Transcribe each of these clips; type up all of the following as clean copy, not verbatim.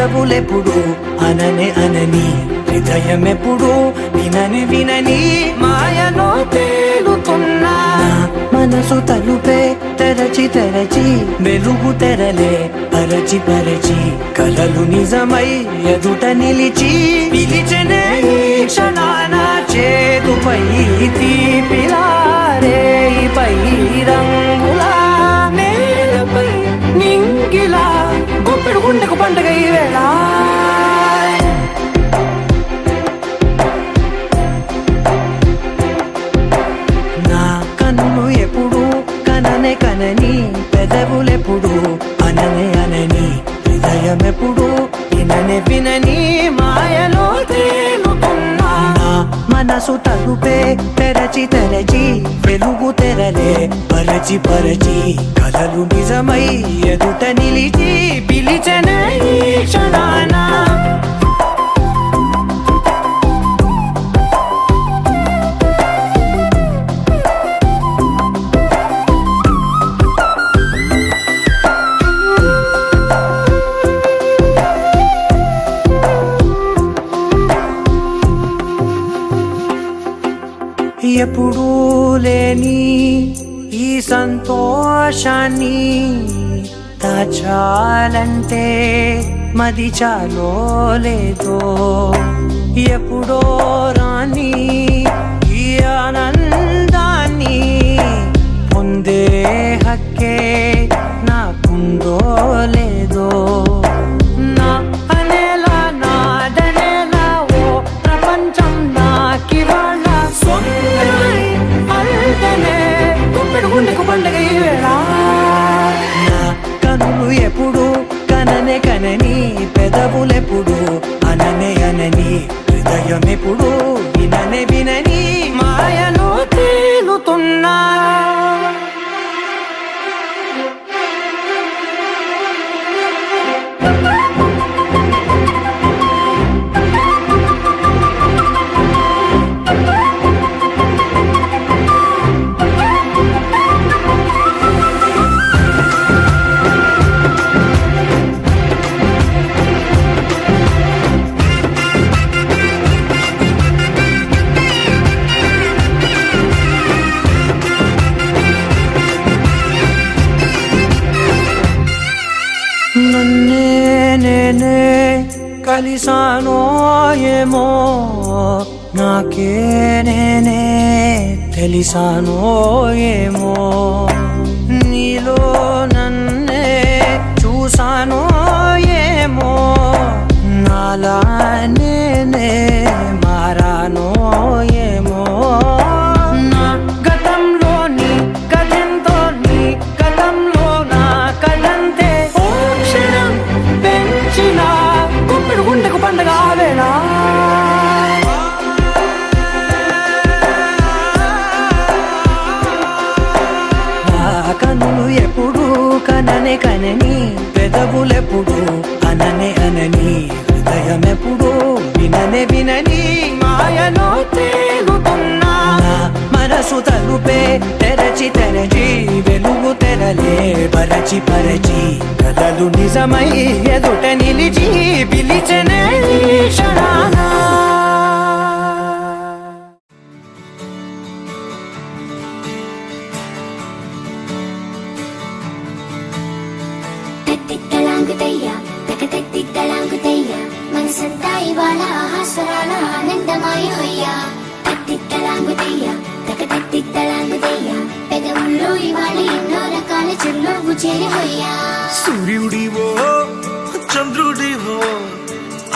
పెదవులెప్పుడు అననే అనని, హృదయమెప్పుడు వినని వినని మాయలో తేలుతున్నా. మనసు తలుపే తెరచి తెరచి వెలుగు తెరలే పరచి పరచి, కలలు నిజమై ఎదుట నిలిచి పిలిచెనే ఈ క్షణాన చేతుపై తీపిలారే పై రంగులా నేలపై నింగిలా గుప్పెడు గుండెకు పండుగ ఈ వేళ. నా కన్ను ఎప్పుడు కననే కనని, పెదవులెప్పుడు అననే అనని, హృదయమెప్పుడు విననే వినని మాయలో తేలుతున్నా. నా మనసు తలుపే తెరచి తెరచి వెలుగు తెరలే పరచి పరచి, కలలు నిజమై ఎదుట నిలిచి పిలిచెనే ఈ క్షణాన. ఎప్పుడూ లేని ఈ సంతోషాన్ని దాచాలంటే మది చాలో లేదో, ఎప్పుడో రాని ఈ ఆనందాన్ని పొందే హక్కే నాకుందో లేదో. నా అనేలా నాదనేలా ఓ ప్రపంచం నాకివాళ సొంతమై అల్దనే గుప్పెడు గుండెకు పండుగ ఈ వేళ. నా కనులు ఎప్పుడు కననే కనని, పెదవులెప్పుడు అననే అనని, హృదయమెప్పుడు విననే వినని మాయలో తేలుతున్నా. నన్నే నేనే కలిసానో ఏమో, నాకే నేనే తెలిసానో ఏమో, నీలో నన్నే చూసానో ఏమో, నాలా నేనే మారానో ఏమో. నా గతంలోని గతంతో నీ గతంలో నా కదంతే పెంచిన గుప్పెడు గుండెకు పండుగ వేళ. కనులు ఎప్పుడు కననే కనని, పెదవులెప్పుడు అననే అనని, హృదయమెప్పుడు విననే వినని మాయలో తేలుతున్నా. మనసు తలుపే తెరచి తెరచి వెలుగు తెరలే పరచి పరచి, కలలు నిజమై ఎదుట నిలిచి పిలిచెనే ఈ క్షణాన. మనసంతా ఇవాళ ఆహాస్వరాల ఆనందమాయ హొయ్యా. తట్టిత్తలాంగుతయ్యా తకతట్టిత్తలాంగుతయ్యా, పెదవుల్లో ఇవాళ ఎన్నో రకాల చిరునవ్వు చేరి హొయ్యా. సూర్యుడివో చంద్రుడివో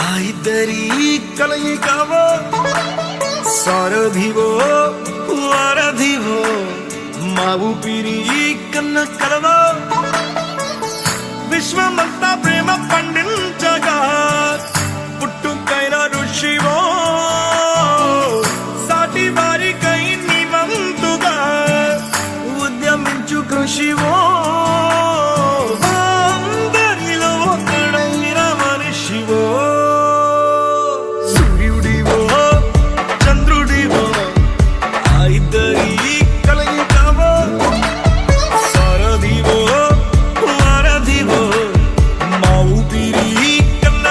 ఆ ఇద్దరి కలయికవో, సారథివో వారధివో మా ఊపిరి కన్న కలవో. విశ్వమంతా ప్రేమ పండించగా పుట్టుకైన ఋషివో, సాటి వారికై నివంతుగా ఉద్యమించు కృషివో. అందరిలో ఒకడైన మనిషివో, సూర్యుడివో చంద్రుడివో ఆ ఇద్దరి కలయికవో, సారథివో వారధివో మా ఊపిరి కన్న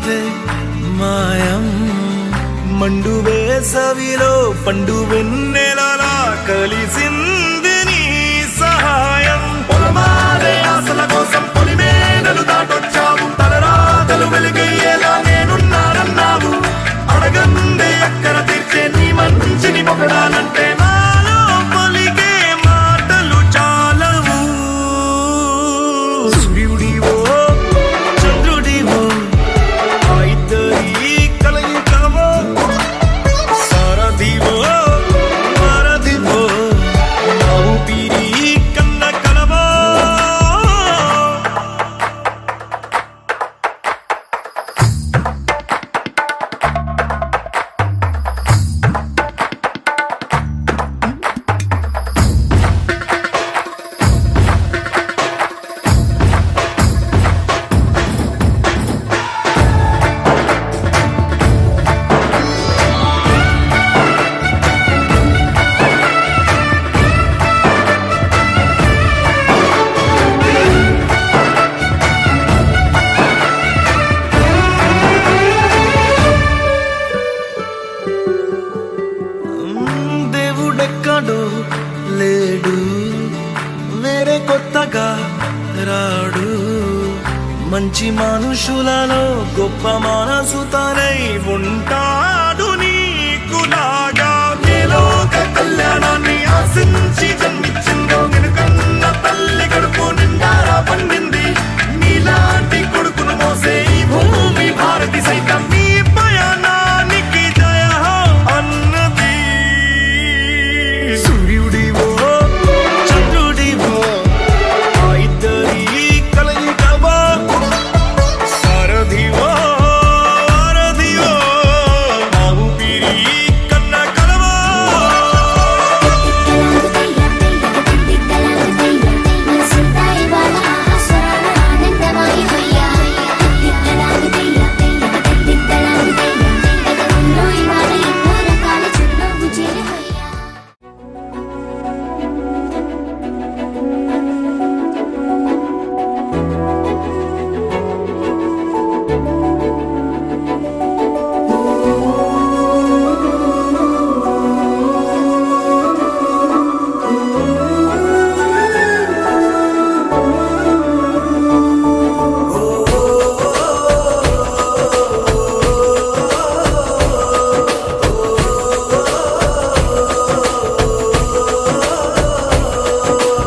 మాటే మాయం మండు వేసవిలో పండు వెన్నెలలా కలిసింది నీ సహాయం పొలమారే ఆశల కోసం పొలిమేనలు దాటొచ్చావు తలరాతలు వెలుగయ్యేలా నేనున్నానన్నావు అడగందే అక్కర తీర్చే నీ మంచిని పొగడాలంటే నాలో పలికే మాటలు చాలవు సూర్యుడివో చంద్రుడివో ఆ ఇద్దరి కలయికవో సారథివో వారధివో నా ఊపిరి కన్న కలవో దేవుడెక్కడో లేడు వేరే కొత్తగా రాడు మంచి మనుషులలో గొప్ప మనసు తనై ఉంటాడు నీకులాగా నీలోక కళ్యాణాన్ని ఆశించి జన్మించిందో నిన్నుకన్న తల్లి కడుపు నిండారా పండింది నీలాంటి కొడుకును మోసే ఈ భూమి భారతి సైతం నీ పయనానికి జయ అన్నది సూర్యుడివో చంద్రుడివో ఆ ఇద్దరి కలయికవో సారథివో వారధివో నా ఊపిరి కన్న కలవో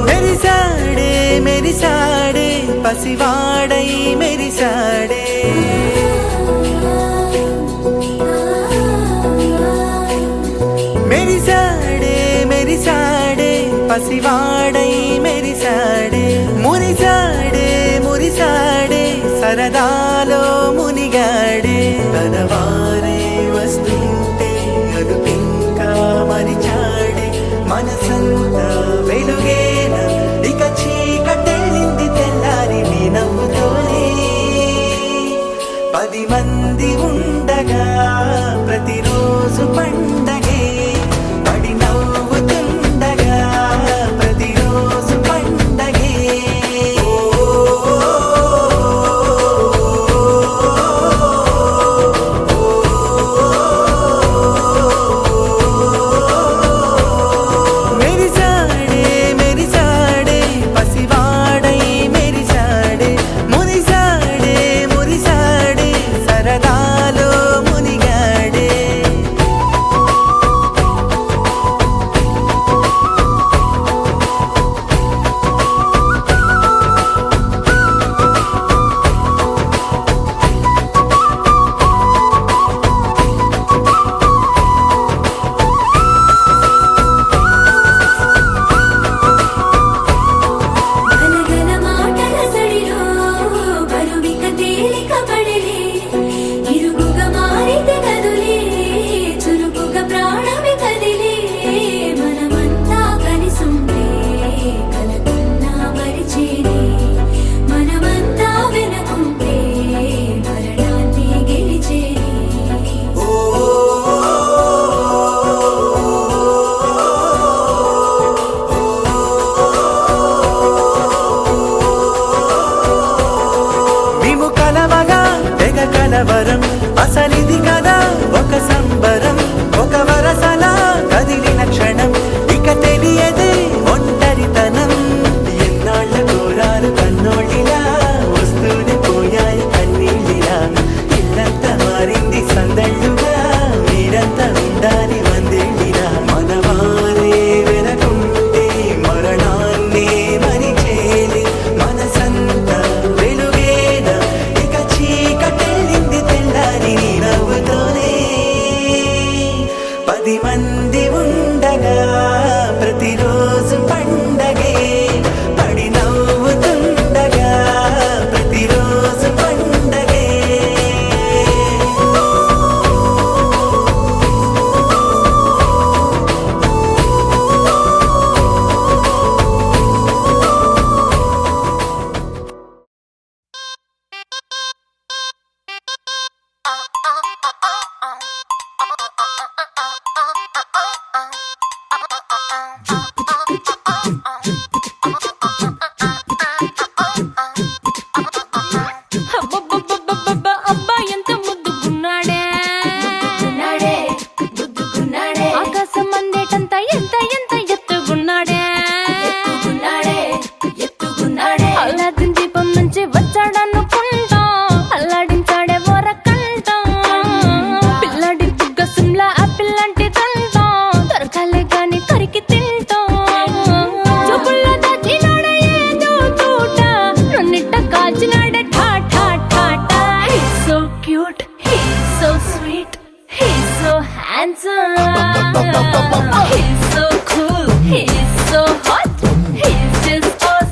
మెరిసాడే మెరిసాడే పసివాడై మెరిసాడే మెరిసాడే మెరిసాడే పసివాడై మెరిసాడే మురిసాడే మురిసాడే సరదాలో మునిగాడే తనవారే వస్తుంటే అదుపింకా మరిచాడే మనసంతా వెలుగేనా ఇక చీకటెళ్ళింది తెల్లారి నీ నవ్వుతోనే 10 మంది ఉండగా ప్రతిరోజు పండగే పడి నవ్వుతుండగా ప్రతిరోజు పండగే మెరిసాడే మెరిసాడే పసివాడై మెరిసాడే మురిసాడే మురిసాడే సరదాలో మునిగాడే ప్రతిరోజు పండగే పడి నవ్వుతుండగా ప్రతిరోజు పండగే అబ్బబ్బబ్బబ్బబ్బ, అబ్బాయి ఎంత ముద్దుగున్నాడే. ఆకాశం అందేటంత ఎంత ఎంత ఎత్తుగున్నాడే. అల్లాదిన్ దీపం నుంచి వచ్చాడనుకుంటా, అల్లాడించాడే ఓరకంట. పిల్లాడి బుగ్గ సిమ్లా ఆపిల్ లాంటి దంట, దొరకాలే గాని కరికి తింటా. చూపుల్లో దాచినాడే ఏదో తూట, నన్నిట్ట కాల్చినాడే ఠా ఠా ఠా ఠా. He's so cute, he's so sweet, he's so handsome, he's so cool, he's so hot, he's just awesome.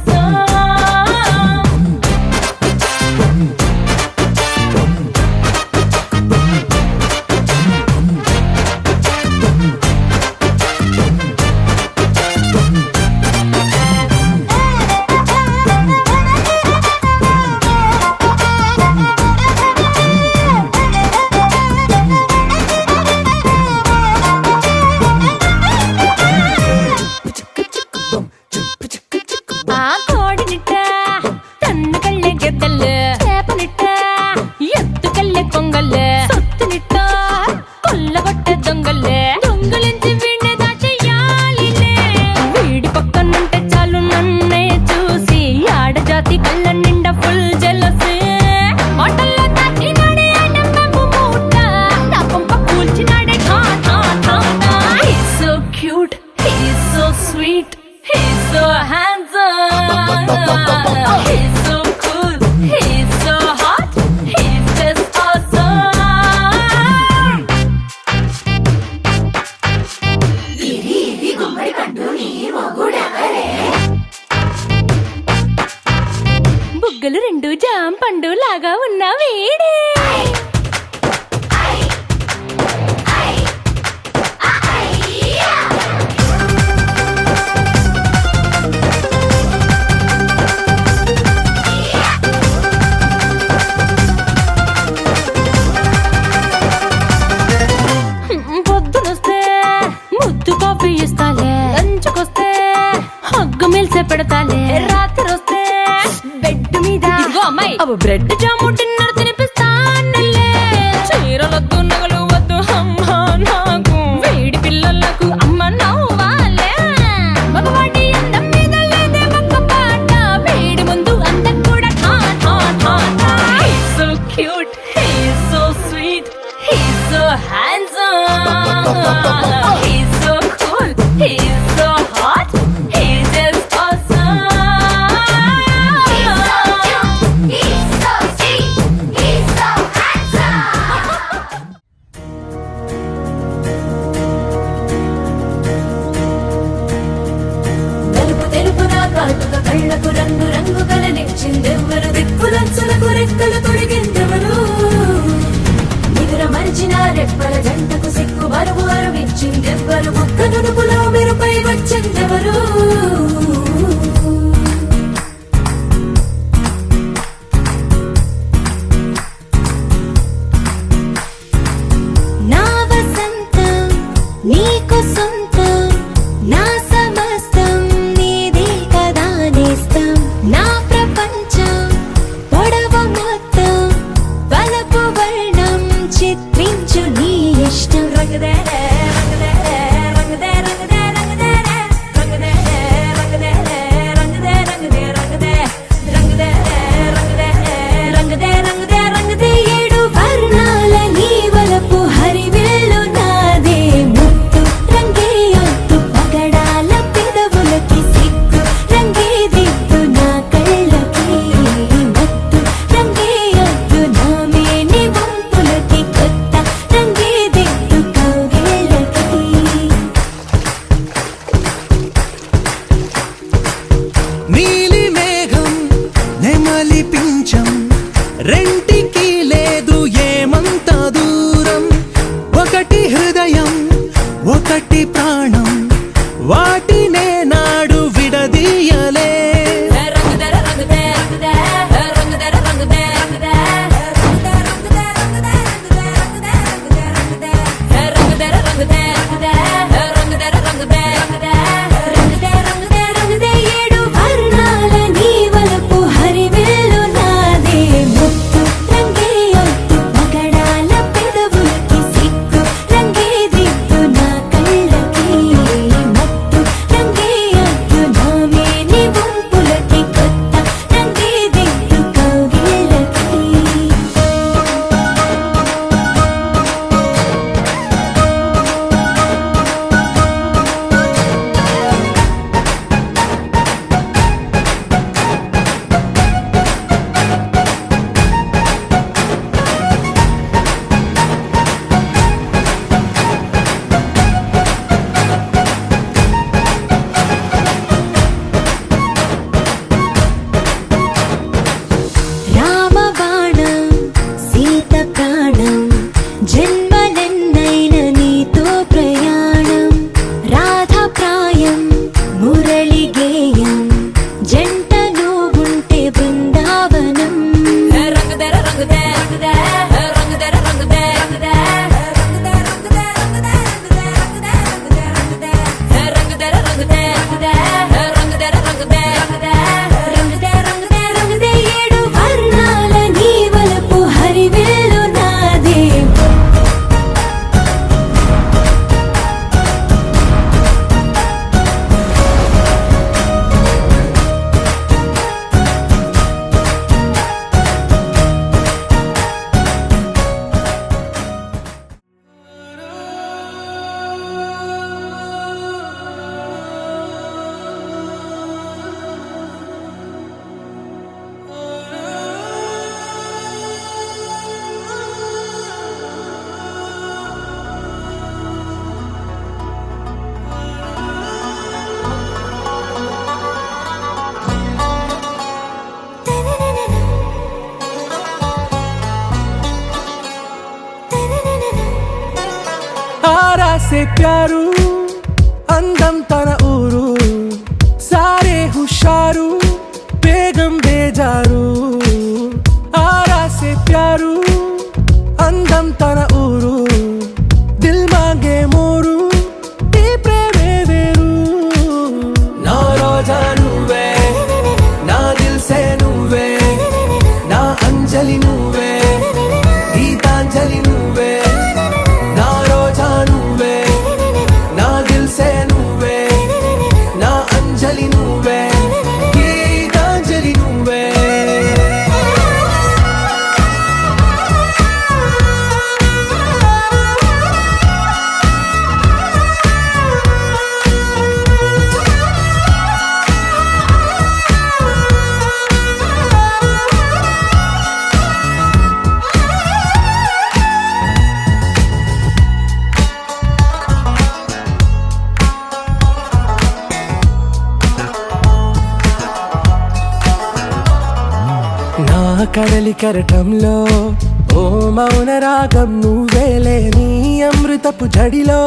ఆ కోడినిట్ట తన్ను కళ్ళే గెద్దలు, చేపనిట్ట ఎత్తు కళ్ళే కొంగల్లే, సొత్తునిట్ట కొల్లగొట్టే దొంగల్లే. దొంగలించి వీణ్ణి దాచేయాలిలే, వీడి పక్కనుంటే చాలు నన్నే చూసి ఆడజాతి కళ్ళ నిండా ఫుల్ జెలసీ. మాటల్లో దాచినాడే ఆయన మెప్పు మూట, నా పంప కూల్చినాడే ఠా ఠా ఠా ఠా. He's so cute, he's so sweet, he's so handsome, he's so cool, he's so hot, he's just awesome. బుగ్గలు రెండు జామ పండు లాగా ఉన్న వీడే. పొద్దునొస్తే ముద్దు కాఫీ ఇస్తాలే, లంచుకొస్తే హగ్గు మిల్సే పెడతాలే, రాత్రి వస్తే బెడ్ మీద ఇదిగో అమ్మాయి అవి బ్రెడ్ జాము డిన్నర్ తినిపిస్తానులే. చీరలొద్దు నగలు వద్దు అమ్మా నాకు, వేడి పిల్లలకు అమ్మ నవ్వాలే. మగవాడి అందం మీద లేదే ఒక్క పాట, వేడి ముందు అందం కూడా ఠా ఠా ఠా ఠా. He's so cute, he's so sweet, he's so handsome, he's so cool, he's so hot, he's just awesome. He's so sweet, he's so handsome. నలుపు తెలుపున కాటుక కళ్ళకు రంగు రంగు కలనిచ్చిందెవ్వరు, దిక్కులచ్చలకు రెక్కలు తొడిగిందెవరు. నిదుర మరిచిన రెప్పల జంటకు సిక్కు బరువు అరవిచ్చిందెవ్వరు, ఒక్క నునుపులో మెరుపై వచ్చిందెవరు. నా వసంతం నీకు సొంతం, నా సమస్తం నీదే కదా నేస్తం. నా ప్రపంచం పొడవ మొత్తం వలపు వర్ణం చిత్రించు నీ ఇష్టం. రంగుదే రంగుదే రంగుదే రంగుదే ఏడు వర్ణాల నీ వలపు హరివిల్లు నాదే आरा से प्यारू అందం తన ఊరు సారే హుషారు బేగం బేజారు ఆరా से प्यारू అందం తన ఊరు దిల్ మాంగే మోరు ఈ ప్రేమే వేరు నా రోజా నువ్వే నా దిల్ సే నువ్వే నా అంజలి నువ్వే గీతాంజలి నువ్వే నా రోజా నువ్వే నా దిల్ సే నువ్వే నా అంజలి నువ్వే గీతాంజలి నువ్వే నా కడలి కరటంలో ఓ మౌన రాగం నువ్వేలే నీ అమృతపు జడిలో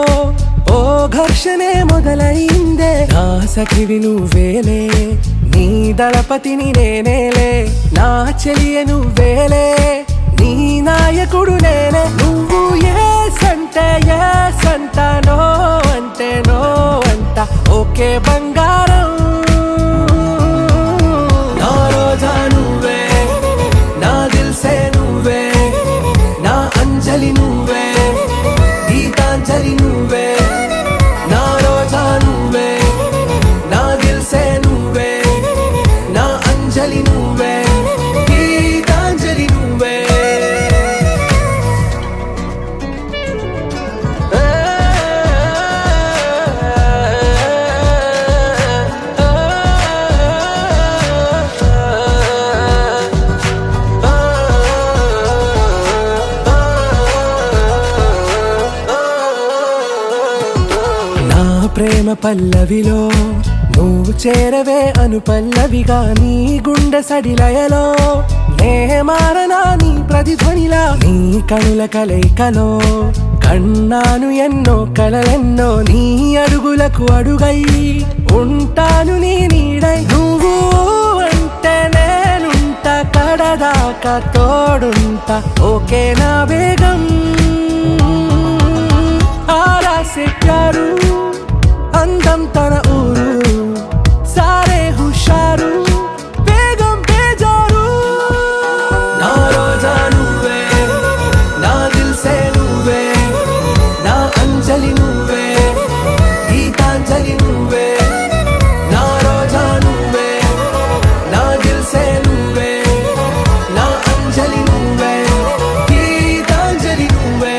ఓ ఘర్షణే మొదలైందే నా సఖివి నువ్వేలే నీ దళపతిని నేనేలే నా చెలియ నువ్వేలే నీ నాయకుడు నేనే నువ్వు ఏ సంటే ఏ సంట నో అంటే నో అంట ఓకే బంగారం నా రోజా నువ్వే నా దిల్ సే నువ్వే నా అంజలి నువ్వే గీతాంజలి నువ్వే నా రోజా నువ్వే నా దిల్ సే నువ్వే నా అంజలి నువ్వే గీతాంజలి నువ్వే నా ప్రేమ పల్లవిలో నువ్వు చేరవే అను పల్లవిగా నీ గుండె సడిలయలో నే మారనా నీ ప్రతిధ్వనిలా నీ కనుల కలయికలో కన్నాను ఎన్నో కలలెన్నో నీ అడుగులకు అడుగై ఉంటాను నీ నీడై నువ్వు అంటే నేనుంటా కడదాకా తోడుంటా ఓకే నా బేగం ఆరా से प्यारू అందం తన ఊరు సారే హుషారు బేగం బేజారు నా రోజా నువ్వే నా దిల్ సే నువ్వే నా అంజలి నువ్వే గీతాంజలి నువ్వే నా రోజా నువ్వే నా దిల్ సే నువ్వే నా అంజలి నువ్వే గీతాంజలి నువ్వే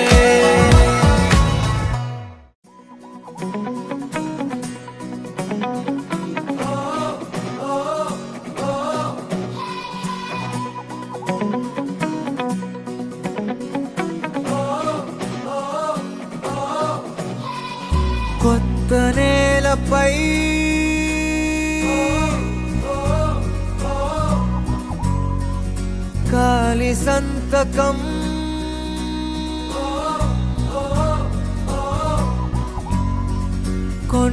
కొత్త నేలపై కాలి సంతకం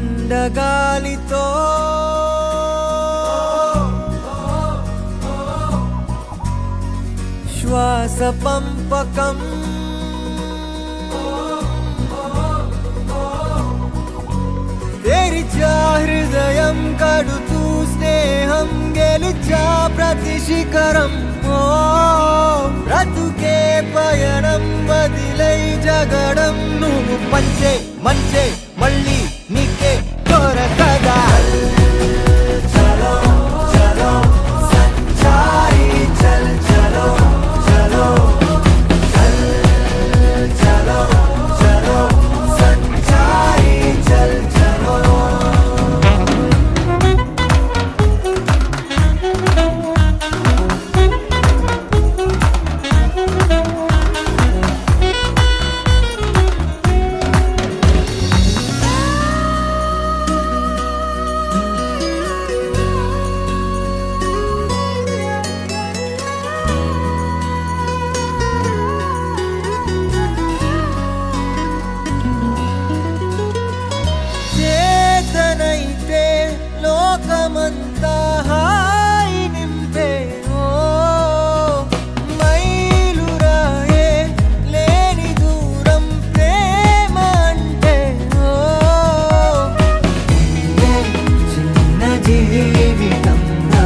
కొండగాలితో శ్వాస పంపకం तेरी चाह हृदय వరం ఓ బ్రతుకే పయనం వదిలై జగడం నువ్వు పంచే మంచే మళ్ళీ నీకే దొరకదా చలో చలో సంచారి చల్ చలో చలో చలో చలో సంచారి చల్ చలో చేతనైతే లోకమంతా హాయి నింపే ఓ మైలురాయే లేని దూరం ప్రేమ అంటే ఓ చిన్న జీవితంగా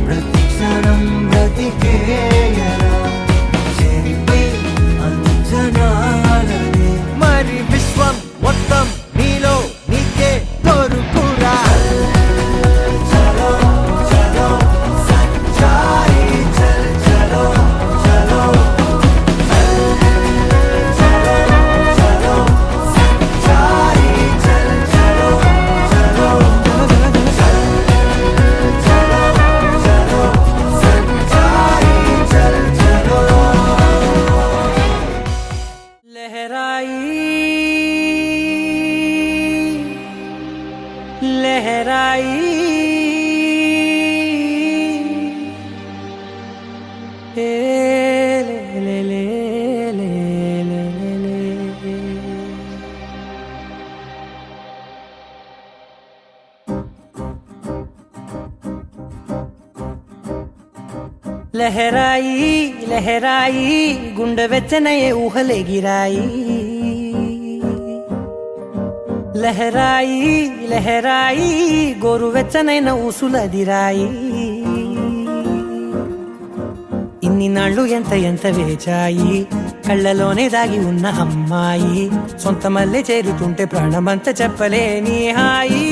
ప్రతి క్షణం బ్రతికేయరా చెరిపి అంచనాలనే మరి విశ్వం మొత్తం నీలో నీకే దొరుకురా చలో చలో సంచారి చల్ చలో చలో చలో చలో సంచారి చల్ చలో చలో చలో చలో సంచారి చల్ చలో लहराई ए ले ले ले ले ले ले लहराई लहराई गुंड వెచ్చనయే ఊహలే గిరాయి లహరాయి లహరాయి గోరువెచ్చనైన ఊసులదిరాయి ఇన్ని నాళ్ళు ఎంత ఎంత వేచాయి కళ్ళలోనే దాగి ఉన్న అమ్మాయి సొంత మల్లె చేరుతుంటే ప్రాణమంత చెప్పలేని హాయి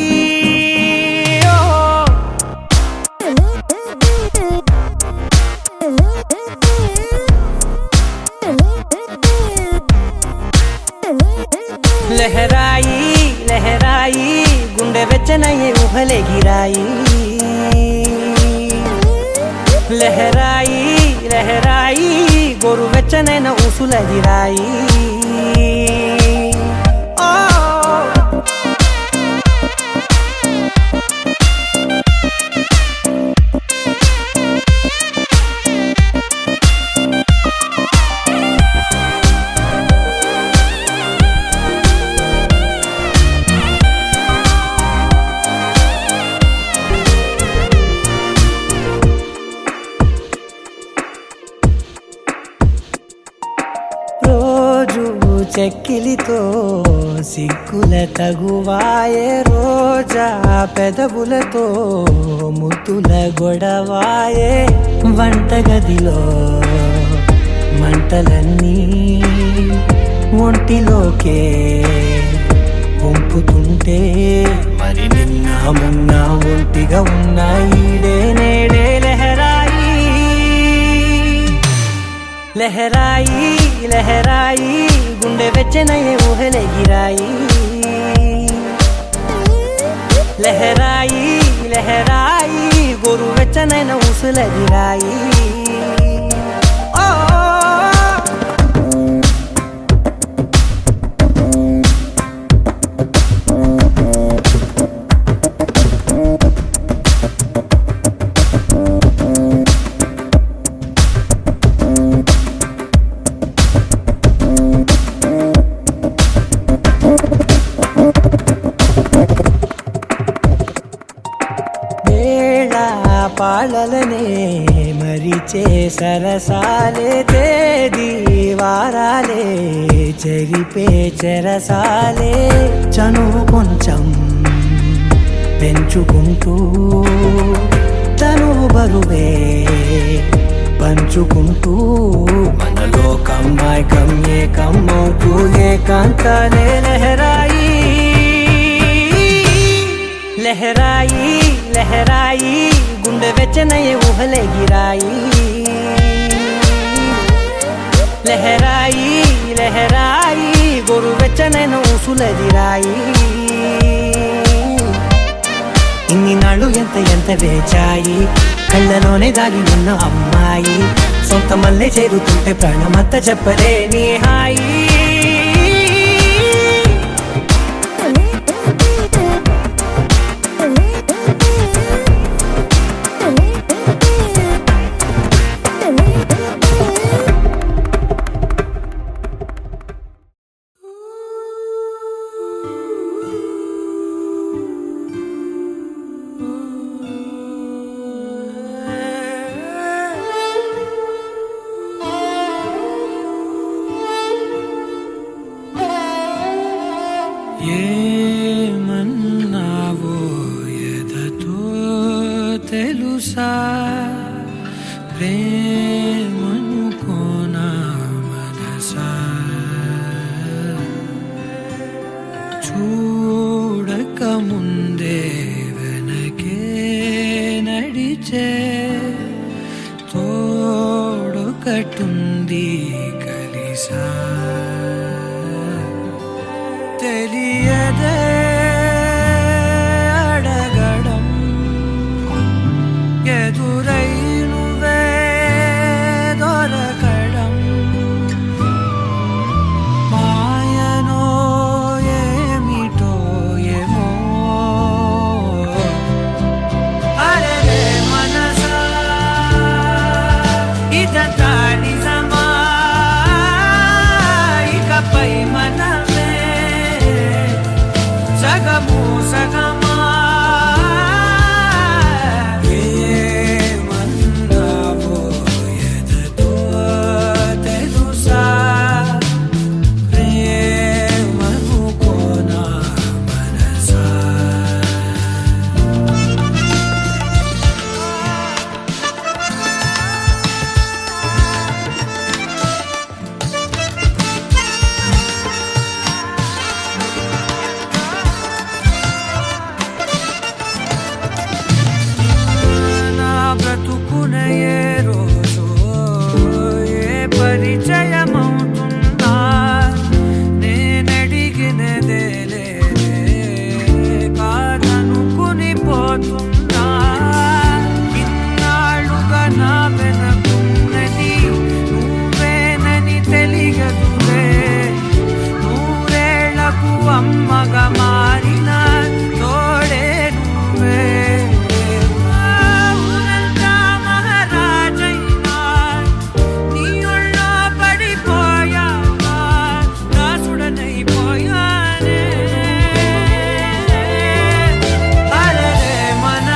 లహరాయి లహరాయి గుండె వెచ్చనయ్యే ఊహలే గిరాయి లహరాయి లహరాయి గోరు వెచ్చనైన ఊసులదిరాయి చెక్కిలితో సిగ్గుల తగువాయే రోజా పెదవులతో ముద్దుల గొడవాయే వంటగదిలో మంటలన్నీ ఒంటిలోకే వంపుతుంటే మరి నిన్న మొన్న ఒంటిగా ఉన్న ఈడే నేడే లహరాయి లహరాయి లహరాయి గుండె వెచ్చనయ్యే ఊహలే గిరాయి లహరాయి లహరాయి గోరు వెచ్చనైన ఊసులదిరాయి పాలలనే మరిచే సరసాలే తేదీ వారాలే చెరిపే చెరసాలే చనువు కొంచెం పెంచుకుంటూ తనువు బరువే పంచుకుంటూ మనలో కమ్మాయికం ఏకమవుతూ ఏకాంతాలే లహరాయి లహరాయి లహరాయి గుండె వెచ్చనయ్యే ఊహలే గిరాయి లహరాయి లహరాయి గోరు వెచ్చనైన ఊసులదిరాయి ఇన్ని నాళ్ళు ఎంత వేచాయి కళ్ళలోనే దాగి ఉన్న అమ్మాయి సొంత మల్లె చేరుతుంటే ప్రాణమంతా చెప్పలేని హాయి ఏమన్నావో ఎదతో తెలుసా ప్రేమనుకోనా మనసా చూడక ముందే వెనకే నడిచే తోడొకటుంది కలిసా తెలియదే అడగడం ఎదురై నువ్వే దొరకడం మాయనో ఏమిటో ఏమో అరే మనసా ఇదంతా నిజమా ఇకపై మనమే సగము సగమా ఏమన్నావో ఎదతో తెలుసా ప్రేమనుకోనా మనసా నా బ్రతుకున ఏ రోజు ఏ పరిచయమవుతున్నా నేనడిగినదే లేదే కాదనుకుని పోతున్నా ఇన్నాళ్ళుగా నా వెనకున్నది నువ్వేనని తెలియదులే నూరేళ్లకు అమ్మగా మారిన తోడే నువ్వే ఊరంతా మహారాజైనా నీ ఒళ్ళో పడిపోయాక దాసుడనైపోయానే అరే మనసా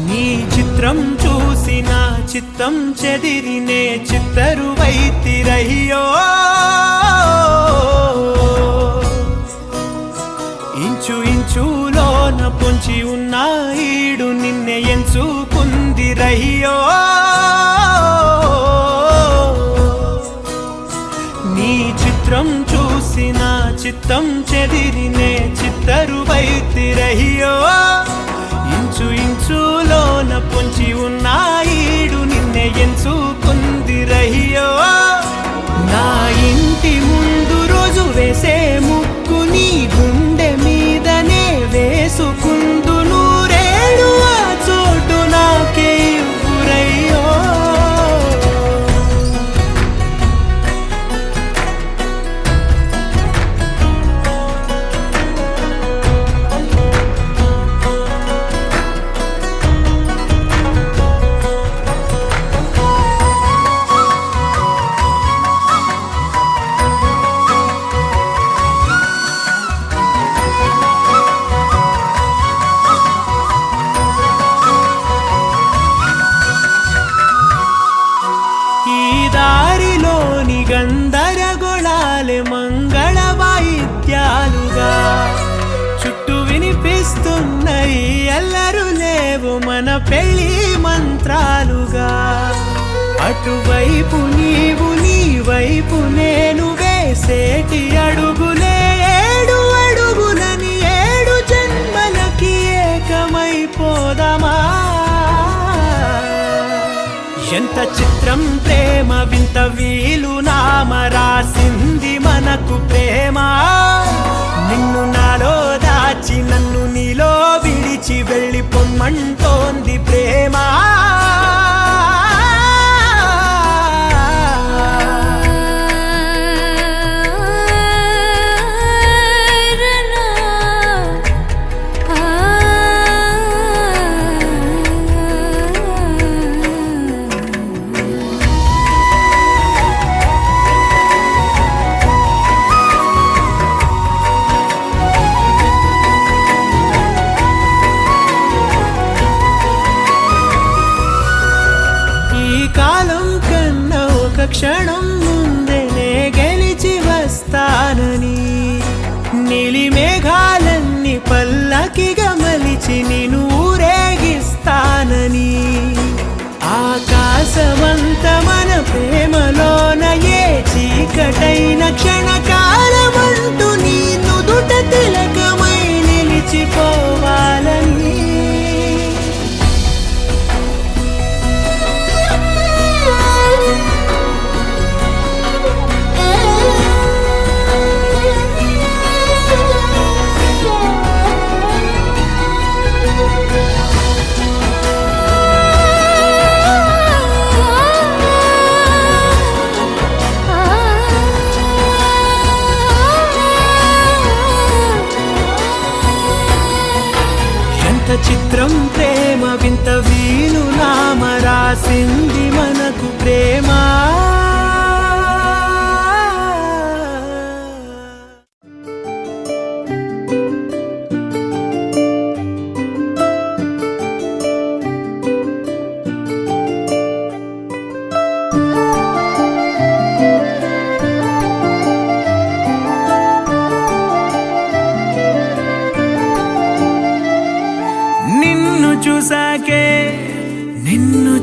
నీ చిత్రం చూసి నా చిత్తం చెదిరినే చిత్తరువైతిరయ్యో ఇంచు ఇంచులోన పొంచి ఉన్న ఈడు నిన్నే ఎంచుకుందిరయ్యో నీ చిత్రం చూసి నా చిత్తం చెదిరినే చిత్తరువైతిరయ్యో ఇంచు ఇంచులోన పొంచి ఉన్న ఈడు నిన్నే ఎంచుకుందిరయ్యో నా ఇంటి ముందు రోజు వేసే ముక్కు నీ గుండె మీదనే వేసుకుందు నూరేడు ఆ చోటు నాకే ఇవ్వురయ్యో ఈ దారిలోని గందరగోళాలే మంగళ వాయిద్యాలుగా చుట్టూ వినిపిస్తున్నాయి అల్లరు లేవు మన పెళ్లి మంత్రాలుగా అటువైపు నీవు నీ వైపు నేను వేసేటి అడుగులే ఏడు అడుగులని ఏడు జన్మలకి ఏకమైపోదామా ఎంత చిత్రం ప్రేమ వింత వీలు నామ రాసింది మనకు ప్రేమ నిన్ను నాలో దాచి నన్ను నీలో విడిచి వెళ్ళి పొమ్మంటోంది ప్రేమ కాలం కన్నా ఒక క్షణం ముందేనే గెలిచి వస్తానని నీలి మేఘాలన్నీ పల్లకిగా మలిచి నిన్ను ఊరేగిస్తానని ఆకాశమంత మన ప్రేమలోన ఏ చీకటైన క్షణకాలమంటూ నీ నుదుట తిలకమై నిలిచిపోవాలని చిత్రం ప్రేమ వింత వీలు నామ రాసింది మనకు ప్రేమ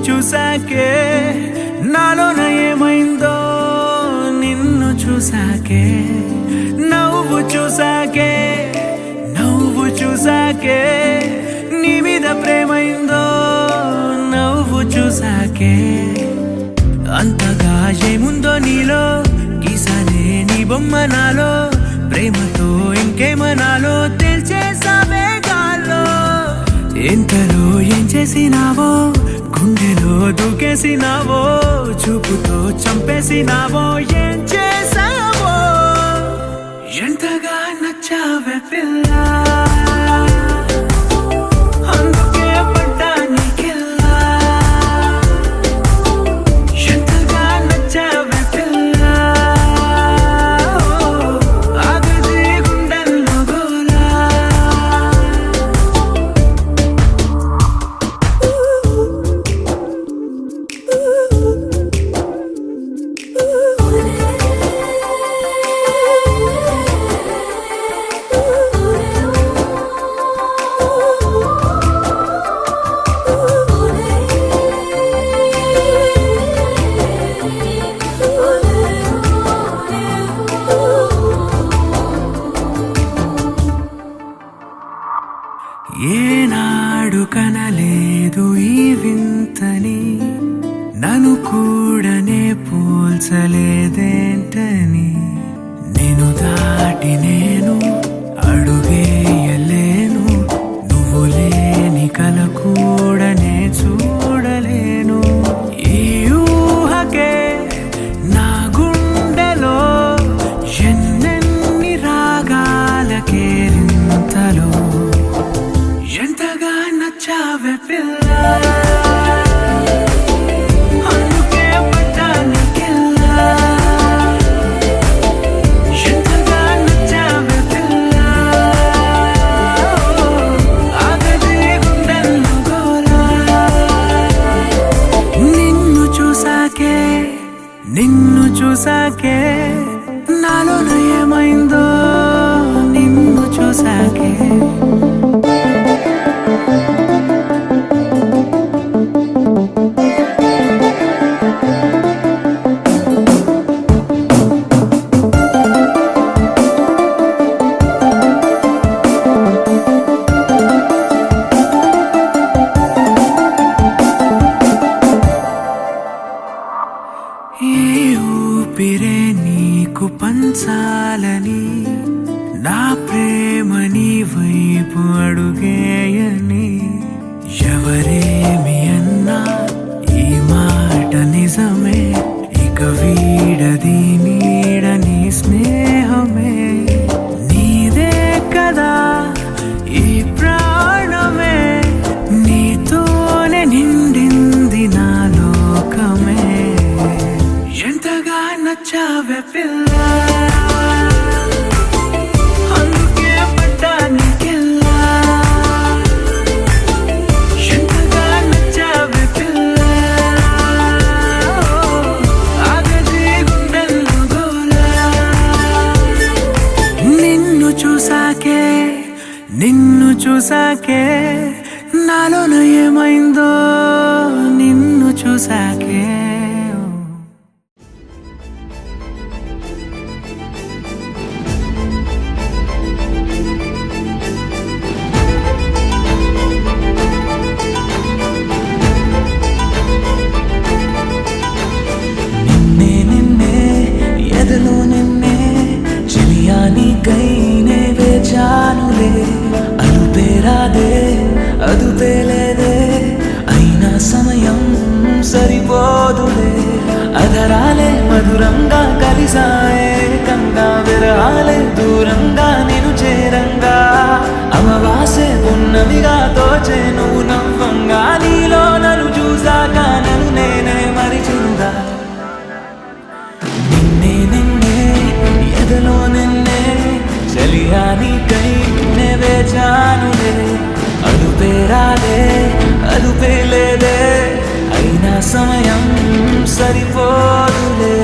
చూసాకే నాలోన ఏమైందో నిన్ను చూసాకే నవ్వు చూసాకే నీ మీద ప్రేమైందో నవ్వు చూసాకే అంతగా ఏముందో నీలో గీసానే నీ బొమ్మ నాలో ప్రేమతో ఇంకేమనాలో తెలిచేసావే గాల్లో ఎంతలో ఏం చేసినావో గుండెలో దూకేసినావో చూపుతో చంపేసినావో ఏం చేసావో ఎంతగా నచ్చావే పిల్ల అందుకే పడ్డా నీకెల్లా ఎంతగా నచ్చావే పిల్ల ఆగది గుండెల్లో గోలా లేదు ఈ వింతని, నన్ను కూడానే పోల్చలేదేంటని. నేను దాటి నేను అడుగేయలేను, నువ్వు లేని కల కూడానే చూడలేను. ఈ ఊహకే నా గుండెలో ఎన్నెన్ని రాగాలకేరింతలో ఎంతగా నచ్చావే పిల్ల, అందుకే పడ్డానికెల్లా. ఎంతగా నచ్చావే పిల్ల, ఆగదే గుండెల్లో గోలా. నిన్ను చూసాకే నాలోన ఏమైందో, నిన్ను చూసాకే. ఏ ఊపిరే నీకు పంచాలని, నా ప్రేమ నీ వైపు అడుగేయని. ఎవరేమి అన్నా ఈ మాట నిజమే, ఇక వీడది నీడని స్నేహమే. నీదే కదా ఈ ప్రాణమే, నీతోనే నిండింది నా లోకమే. ఎంతగా నచ్చావే పిల్ల, అందుకే పడ్డానికెల్లా. ఎంతగా నచ్చావే పిల్ల, ఆగదే గుండెల్లో గోలా. నిన్ను చూసాకే నాలోన ఏమైందో, నిన్ను చూసాకే. ఎదలో నిన్నే చిలియానికైనే వేచానులే. అదుపేరాదే అదుపేలేదే, అయినా సమయం సరిపోదులే. అధరాలే మధురంగా కలిసాయే, కంగా విరహాలే దూరంగా నేను చేరంగా. అమవాసే పున్నమిగా తోచే నువ్వు నవ్వంగా, నీలో నన్ను చూసాక నన్ను నేనే మరిచుందా. ఎదలో నిన్నే చలియానికై నే వేచానులే. అదుపేరాదే అదుపేలేదే, అయినా సమయం సరిపోదులే.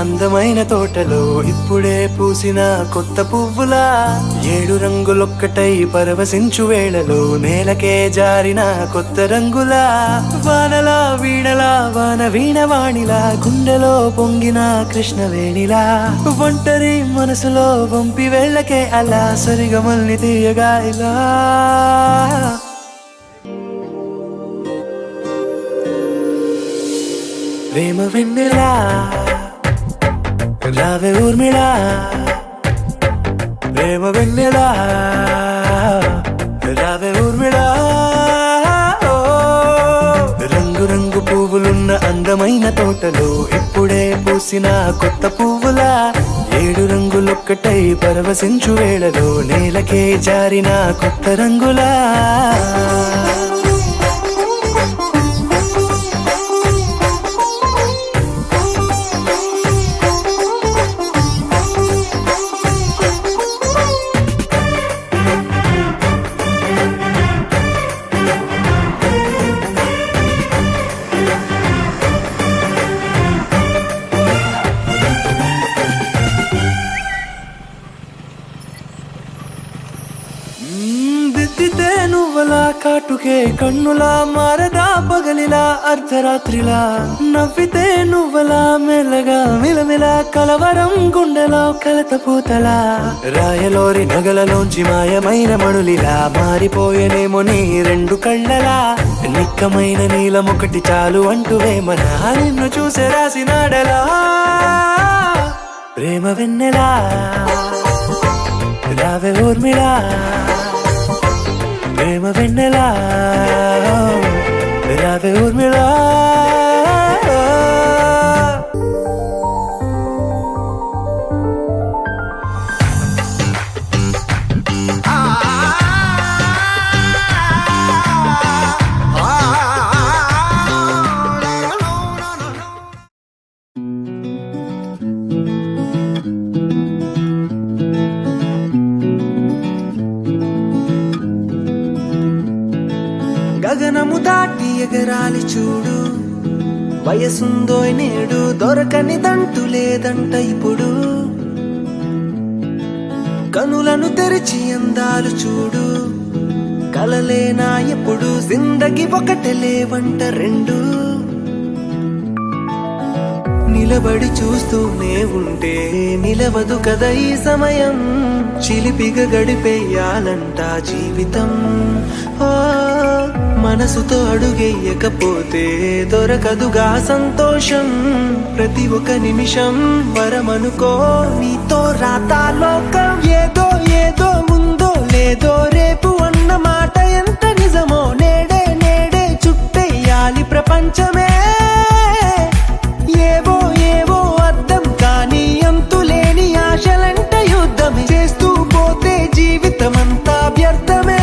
అందమైన తోటలో ఇప్పుడే పూసిన కొత్త పువ్వులా 7 రంగులొక్కటై పరవశించు వేళలో నేలకే జారిన కొత్త రంగులా వానలా వీణలా వాన వీణవాణిలా గుండెలో పొంగిన కృష్ణవేణిలా ఒంటరి మనసులో వంపి వెళ్ళకే అలా సరిగమల్ని తీయగా ఇలా ప్రేమ వెన్నెలా రావే ఊర్మిళా ప్రేమ వెన్నెలా రావే ఊర్మిళా ఓ, రంగు రంగు పువ్వులున్న అందమైన తోటలో ఇప్పుడే పూసిన కొత్త పువ్వులా 7 రంగులొక్కటై పరవశించు వేళలో నేలకే జారిన కొత్త రంగులా దిద్దితే నువ్వలా కాటుకే కన్నులా మారదా పగలిలా అర్ధరాత్రిలా నవ్వితే నువ్వలా మెల్లగా మిలమిలా కలవరం గుండెలో కలతపూతలా రాయలోరి నగలలోంచి మాయమైన మణులిలా మారిపోయేనేమో నీ 2 కళ్ళలా నిక్కమైన నీలమొకటి చాలు అంటూ వేమన నిన్ను చూసే రాసినాడలా ప్రేమ వెన్నెలా రావే ఊర్మిళా ప్రేమ వెన్నెలా రావే ఊర్మిళా గగనము దాటి ఎగరాలి చూడు వయసుందో నేడు దొరకనిదంటూ లేదంట ఇప్పుడు కనులను తెరిచి అందాలు చూడు కలలేనా ఎప్పుడు జిందగి ఒకటే లేవంట 2 నిలబడి చూస్తూనే ఉంటే నిలవదు కదా ఈ సమయం చిలిపిగా గడిపేయాలంట జీవితం ఓ మనసుతో అడుగేయకపోతే దొరకదుగా సంతోషం ప్రతి ఒక్క నిమిషం వరమనుకో నీతో రాతా లోకం ఏదో ఏదో ఉందో లేదో రేపు అన్న మాట ఎంత నిజమో నేడే నేడే చుట్టేయాలి ప్రపంచమే ఏవో ఏవో అర్థం కానీ అంతులేని ఆశలంట యుద్ధమే చేస్తూ పోతే జీవితమంతా వ్యర్థమే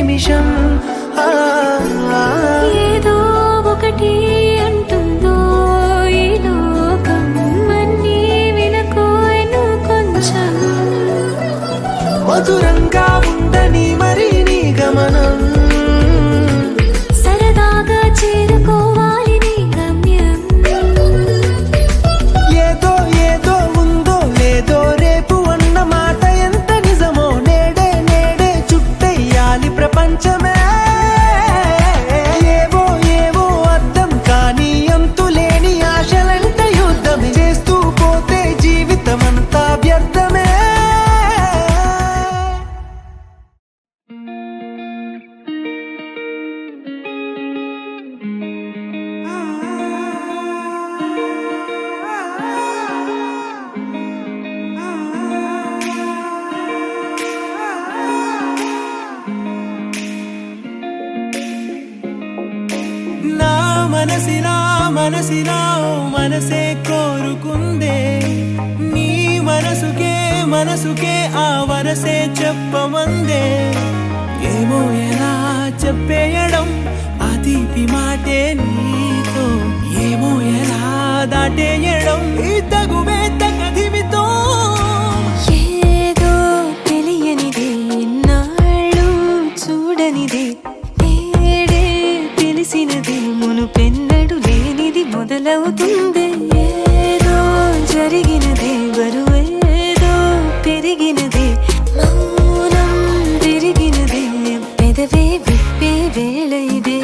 నిమిషం ఆ, ఆ. ఏదో ఒకటి అంటుందో ఈ లోకం అన్నీ వినకోయను కొంచెం మధురంగా ఉండని మరి నీ గమనం సరదాగా చేరుకోవాలి నీ గమ్యం ఏదో ఏదో ఉందో లేదో రేపు అన్న మాట ఎంత నిజమో నేడే నేడే చుట్టెయ్యాలి ప్రపంచమే ఏవో ఏవో అర్థం కానీ అంతులేని ఆశలంట యుద్ధమే చేస్తూ పోతే జీవితమంతా వ్యర్థమే నా మనసిలా మనసే కోరుకుందే నీ మనసుకే ఆ వరసే చెప్పమందే ఏమో ఎలా చెప్పేయడం ఆ తీపి మాటే నీతో ఏమో ఎలా దాటేయడం ఈ తగువే తగదిమితో ఏదో తెలియనిదే నాళ్ళు చూడనిదే నేడే తెలిసినదే మునుపెన్నడు లేనిది మొదలవుతుంది ఏదో జరిగినదే బరువేదో పెరిగినదే మౌనం విరిగినదే పెదవే విప్పే వేళ ఇదే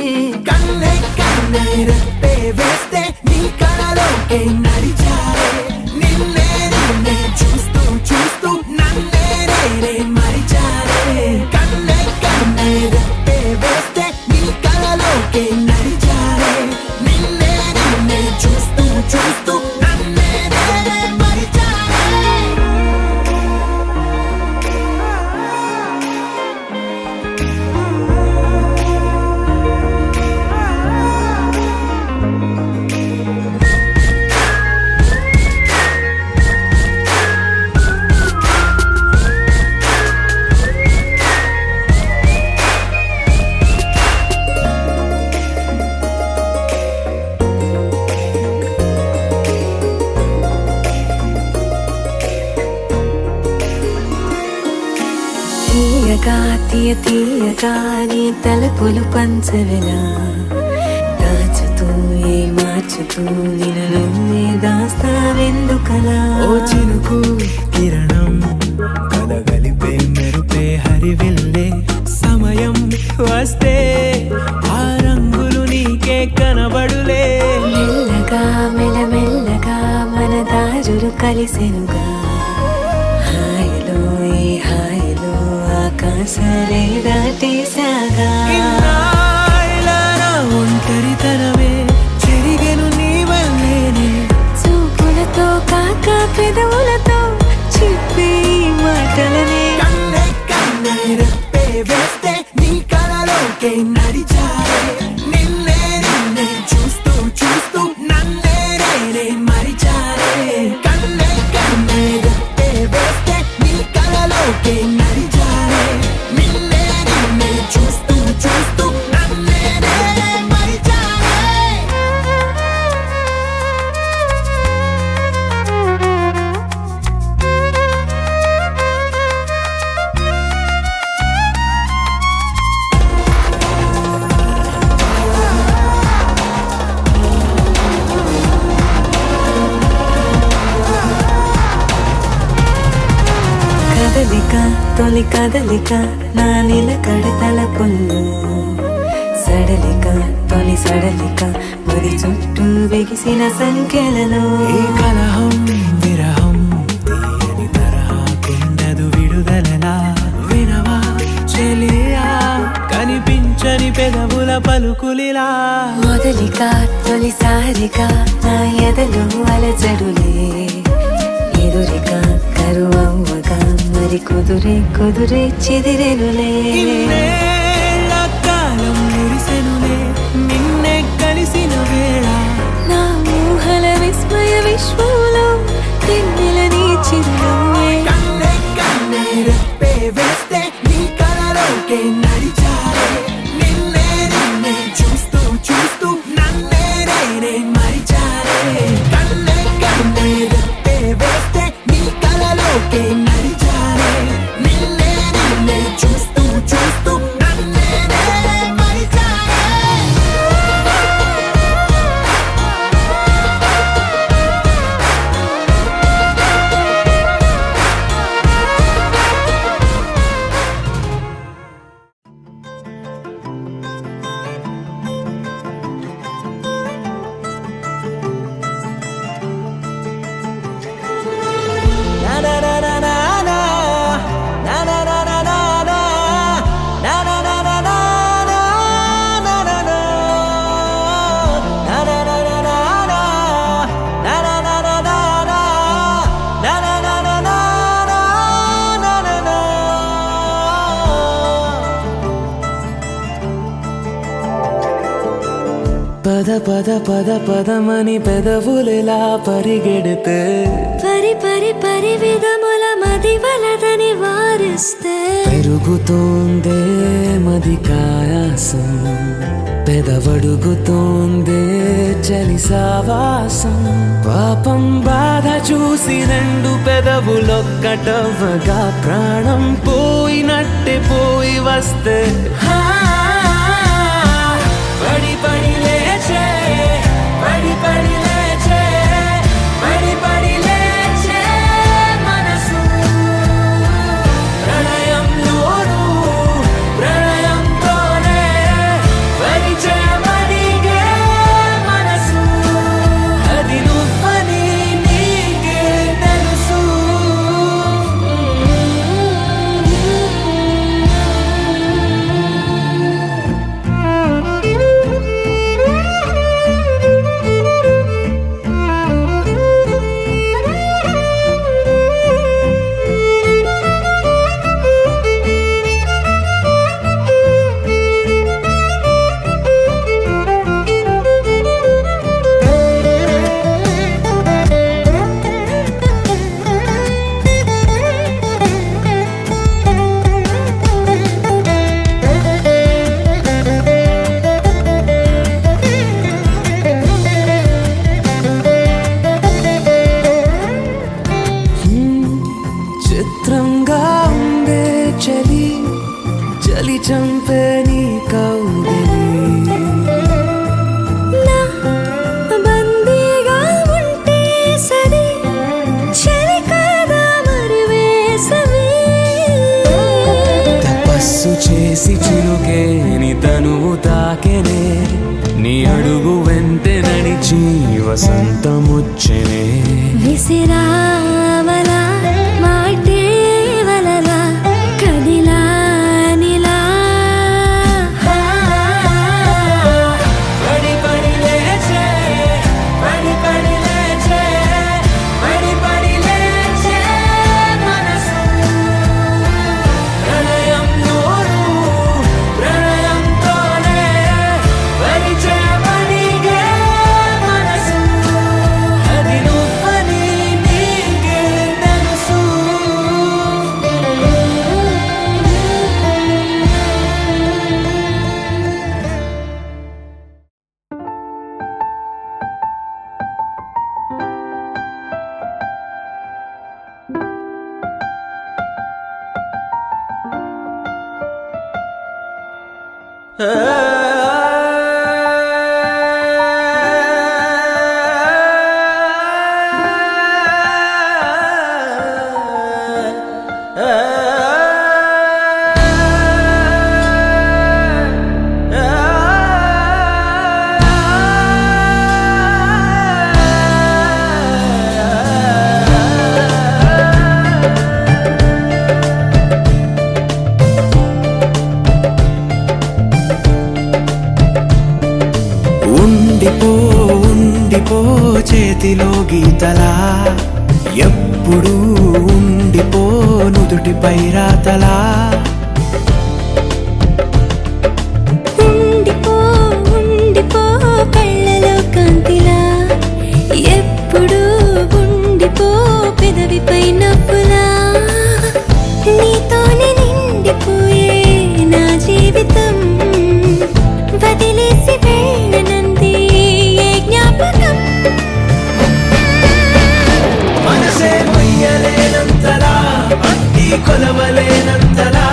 కన్నే రెప్పే వేస్తే నీ కళలోకే నడిచారే నిన్నే చూస్తూ చూస్తూ నన్నే మరిచారే కన్నే రెప్పే వేస్తే నీ కళలోకే నడిచారే నిన్నే చూస్తూ చూస్తూ నన్నే మరిచారే తీయగా నీ తలుపులు పంచవెలా దాచుతూ మార్చుతూ నిన్ను నువ్వే దాస్తావెందుకలా ఓ చినుకు కిరణం కలగలిపే మెరుపే హరివిల్లే సమయం వస్తే ఆ రంగులు నీకే కనబడులే మెల్లగా మెల్లమెల్లగా మన దారులు కలిసెనుగా హాయిలో ఈ హాయిలో ఆకాశాలే దాటేసాగా ఇన్నాళ్ళ నా ఒంటరితనమే చెరిగెను నీ వల్లేనే చూపులతో కాక పెదవులతో చెప్పే ఈ మాటలనే కన్నే రెప్పే వేస్తే నీ కళలోకే నడిచారే నిన్నే చూస్తూ చూస్తూ నన్నే మరిచారే కన్నే రెప్పే వేస్తే నీ కళలోకే నడిచారే నిన్నే చూస్తూ చూస్తూ నన్నే మరిచారే తొలి కదలిక నా నిలకడ తలపుల్లో సడలిక తొలి సడలిక మరి చుట్టూ వెగిసిన సంఖ్యలలో ఈ కలహం విరహం తీయని తరహాకుండదు విడుదలలా వినవా చెలియా కనిపించని పెదవుల పలుకులిలా మొదలిక తొలిసారిగా నా ఎదలు అలజడులే ఎదురిక కరువవ్వగా మరి కుదురే చెదిరెనులే ఇన్నేళ్ల కాలం మురిసెనులే నిన్నే కలిసిన వేళ నా ఊహల విస్మయ విశ్వంలో తెన్నెల నీ చిరునవ్వే కన్నే రెప్పే వేస్తే నీ కళలోకే నడిచారే పద పద పద పదమని పెదవులెలా పరిగెడితే పరి పరి పరి విధముల మది వలదని వారిస్తే పెరుగుతోందే మది కాయాసం పెదవడుగుతోందే చలి సావాసం పాపం బాధ చూసి రెండు పెదవులొక్కటవ్వగా ప్రాణం పోయినట్టే పోయి వస్తే పడి పడి లేచే పడి పడి లేచే పడి పడి లేచే మనసు ప్రణయంలోను ప్రణయంతోనే పరిచయమడిగే మనసు అది నువ్వని నీకే తెలుసు చిత్రంగా ఉండే చలి చలి చంపే నీ కౌగిలి నా బందీగా ఉంటే సరి చలి కాదా మరి వేసవి తపస్సు చేసి చిలుకేని తనువు తాకెనే నీ అడుగు వెంటే నడిచి వసంతముచ్చెనే విసిరావలా మాటే వలలా కదిలా నిలా పడి పడి లేచే పడి పడి లేచే పడి పడి లేచే మనసు ప్రణయంలోను ప్రణయంతోనే పరిచయమడిగే మనసు అది నువ్వని నీకే తెలుసు ఉండిపో ఉండిపో చేతిలో గీతలా ఎప్పుడు ఉండిపో నుదుటిపై రాతలా ఉండిపో ఉండిపో కళ్ళలో కాంతిలా ఎప్పుడు ఉండిపో పెదవిపై నవ్వులా నీతోనే నిండిపోయే నా జీవితం వదిలేసి వెళ్ళనంది ఏ జ్ఞాపకం మనసే మొయ్యలేనంతలా అట్టి కొలవలేనంతలా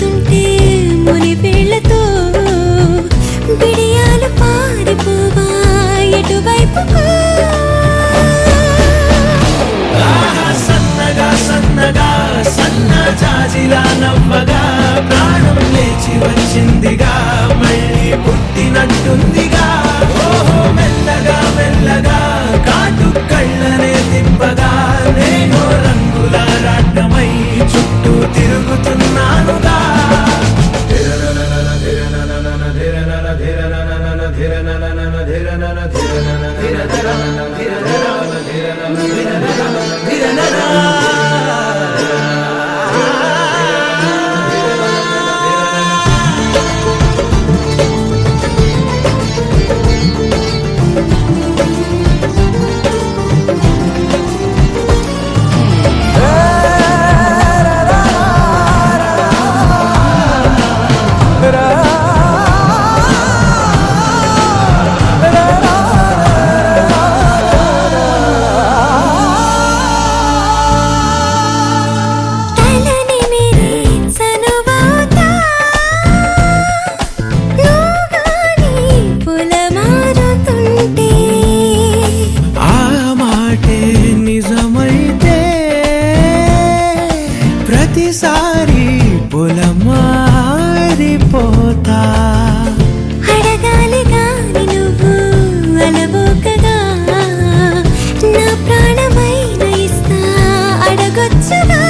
వెళుతుంటే ముని వేళ్లతో బిడియాలు పారిపోవా ఎటువైపుకో సన్నగా సన్నగా సన్న జాజిలా నవ్వగా ప్రాణం లేచి వచ్చిందిగా మళ్ళీ పుట్టినట్టుందిగా ఓహో మెల్లగా మెల్లగా కాటు కళ్ళనే తిప్పగా నేను రంగుల రాట్నమై చుట్టూ తిరుగుతున్నానుగా తలని మీరే చనువాతా నువ్వుగాని పులమారుతుంటే ఆ మాటే నిజమైతే ప్రతిసారి పొలమారిపోతా అడగాలి గాని నువ్వు అలవోకగా నా ప్రాణమైన ఇస్తా అడగొచ్చుగా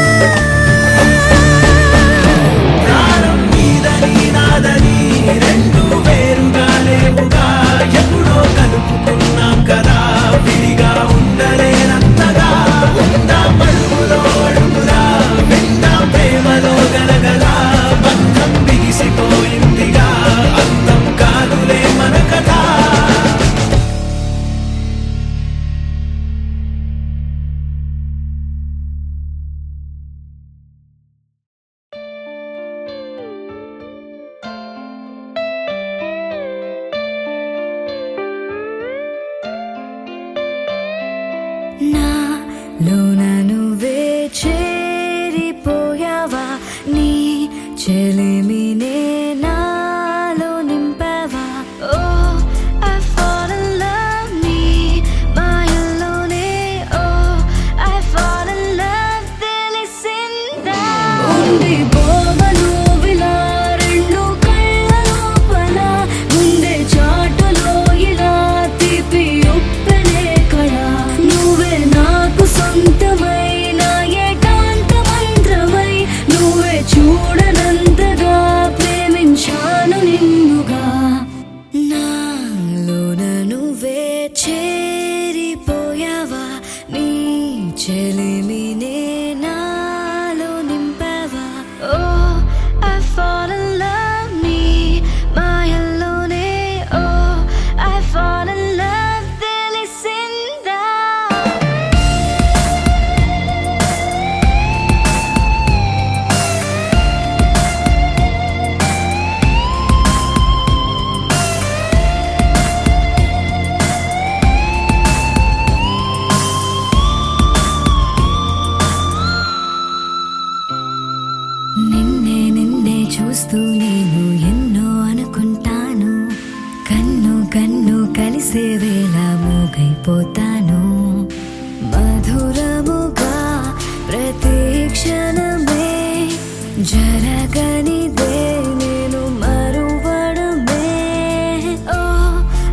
ప్రాణం మీదని నాదని రెండు వేరుగా లేవుగా ఎప్పుడో కలుపుకున్నాం కదా విడిగా ఉండలేనంతగా ఉందాం అడుగులో అడుగురా విందాం ప్రేమలో గలగలా బంధం బిగిసిపోయిందిగా అంతం కాదులే మన కథ నాలోన నువ్వే చేరిపోయావా నీ చెలిమినే నాలో నింపావా ఓ I fall in love నీ మాయలోనే ఓ I fall in love తెలిసిందా ఉండిపోవను విలా రెండు కళ్ళ లోపల ముందే చాటులో ఇలా తీపి ఉప్పెనే కళ నువ్వే నాకు సొంతమైన ఏకాంత మంత్రమై నువ్వే చూడనంతగా ప్రేమించాను నిన్నుగా నాలోన నువ్వే చేరిపోయావా నీ చెలిమినే నాలో నింపావా ఓ I fall in love నీ మాయలోనే ఓ I fall in love తెలిసిందా నిన్నే నిన్నే చూస్తూ నేను ఎన్నో అనుకుంటాను కన్ను కన్ను కలిసే వేళ మూగైపోతాను మధురముగా ప్రతి క్షణమే జరగనిదే నేను మరువడమే ఓ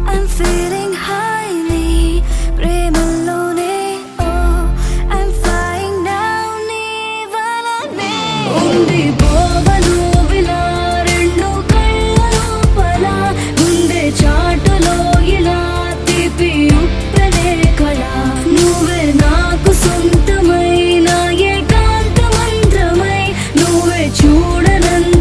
I'm feeling high నీ ప్రేమలోనే ఓ I'm flying down నీ వలనే ఉండిపోవను విలా రెండు కళ్ళ లోపల ముందే చాటులో ఇలా తీపి ఉప్పెనే కళ నువ్వే నాకు సొంతమైన ఏకాంత మంత్రమై నువ్వే చూడనంత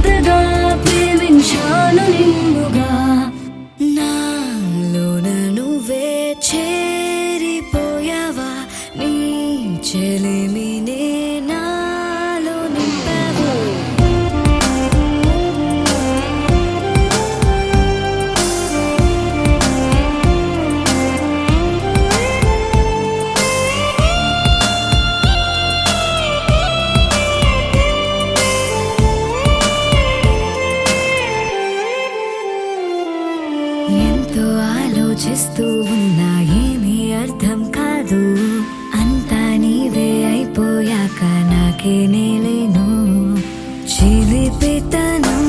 చిలిపితనం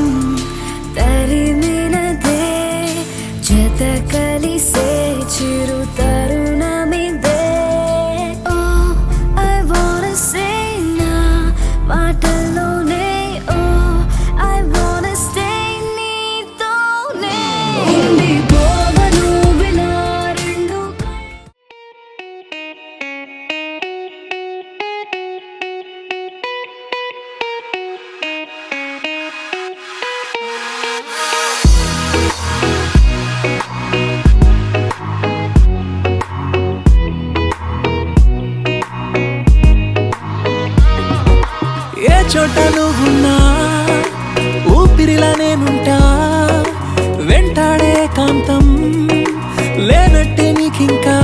తరిమినదే జత కలిసే చిరు తరుణమిదే ఓ ఐ వాంట్ సే నా మాటల్లోనే ఓ ఐ వాంట్ స్టే నీతోనే ఉండిపోవను విలా రెండు ఏ చోట నువ్వున్నా ఊపిరిలా నేనుంటా వెంటాడే కాంతం లేనట్టే నీకింకా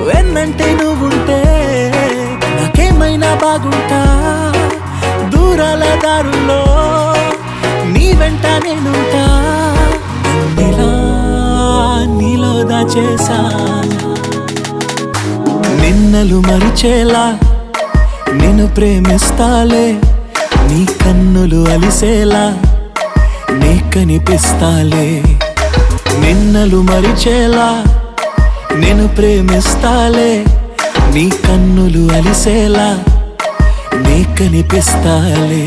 వెన్నంటే నువ్వుంటే నాకేమైనా బాగుంటా దూరాల దారుల్లో నీ వెంట నేనుంటా ఇలా నీలో దాచేసా నిన్నలు మరిచేలా నిన్ను ప్రేమిస్తాలే నీ కన్నులు అలిసేలా నీ కనిపిస్తాలే నిన్నలు మరిచేలా నిన్ను ప్రేమిస్తాలే నీ కన్నులు అలిసేలా నీ కనిపిస్తాలే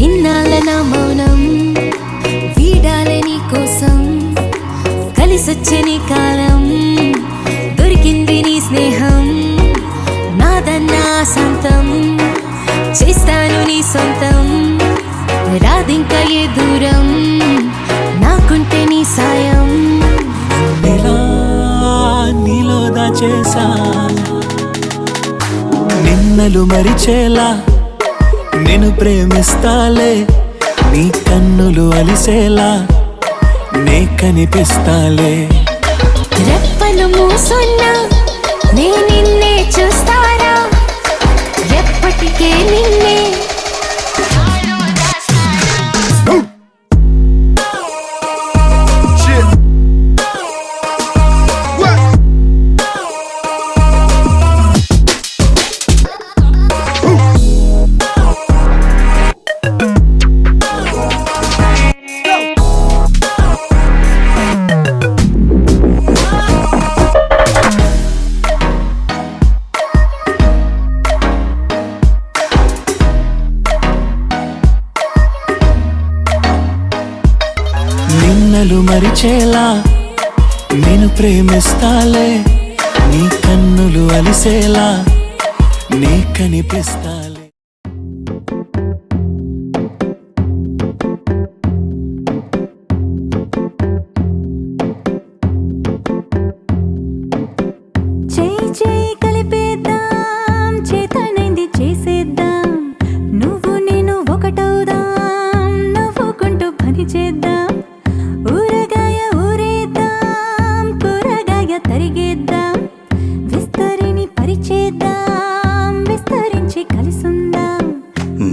ఇన్నాళ్ళ నా మౌనం వీడాలే నీ కోసం కలిసొచ్చే నీ కాలం దొరికింది నీ స్నేహం నాదన్నా సొంతం చేస్తాను నీ సొంతం రాదింకా ఏ దూరం నాకుంటే నీ సాయం ఇలా నీలో దాచేసా నిన్నలు మరిచేలా నిన్ను ప్రేమిస్తాలే నీ కన్నులు అలిసేలా నే కనిపిస్తాలే రెప్పలు మూసున్నా నే నిన్నే చూస్తారా ఎప్పటికే నిన్నే నిన్నలు మరిచేలా నేను ప్రేమిస్తాలే నీ కన్నులు అలిసేలా నే కనిపిస్తాలే చేయి చేయి కలిపేద్దాం చేతనైంది చేసేద్దాం నువ్వు నేను ఒకటవుదాం నవ్వుకుంటూ పని చేద్దాం ఊరగాయ ఊరేద్దాం కూరగాయ తరిగేద్దాం విస్తరిని పరిచేద్దాం విస్తరించి కలిసుందాం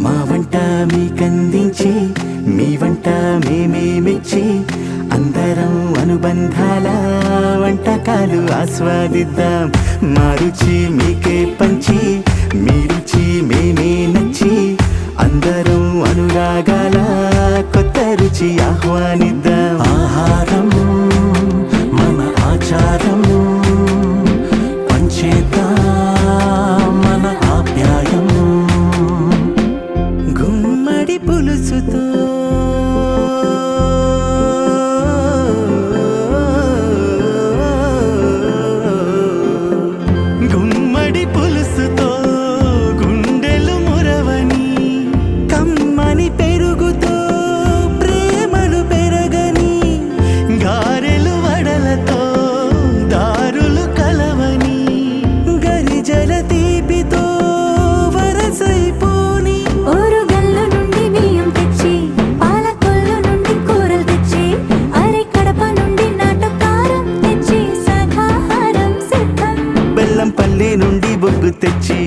మా వంట మీకందించి మీ వంట మేమే మెచ్చి అందరం అనుబంధాల వంటకాలు ఆస్వాదిద్దాం మా రుచి మీకే పంచి మీ రుచి మేమే నచ్చి అందరం అనురాగాల కొత్త రుచి ఆహ్వానిద్దాం ఆహారం మన ఆచారం పంచేద్దాం మన ఆప్యాయం గుమ్మడి పులుసుతో గుమ్మడి పులుసుతో గుండెలు మురవని కమ్మని పెరుగుతో ప్రేమలు పెరగని గారెలు వడలతో దారులు కలవని గరిజల తీపితో వరసైపోని ఓ తెచ్చి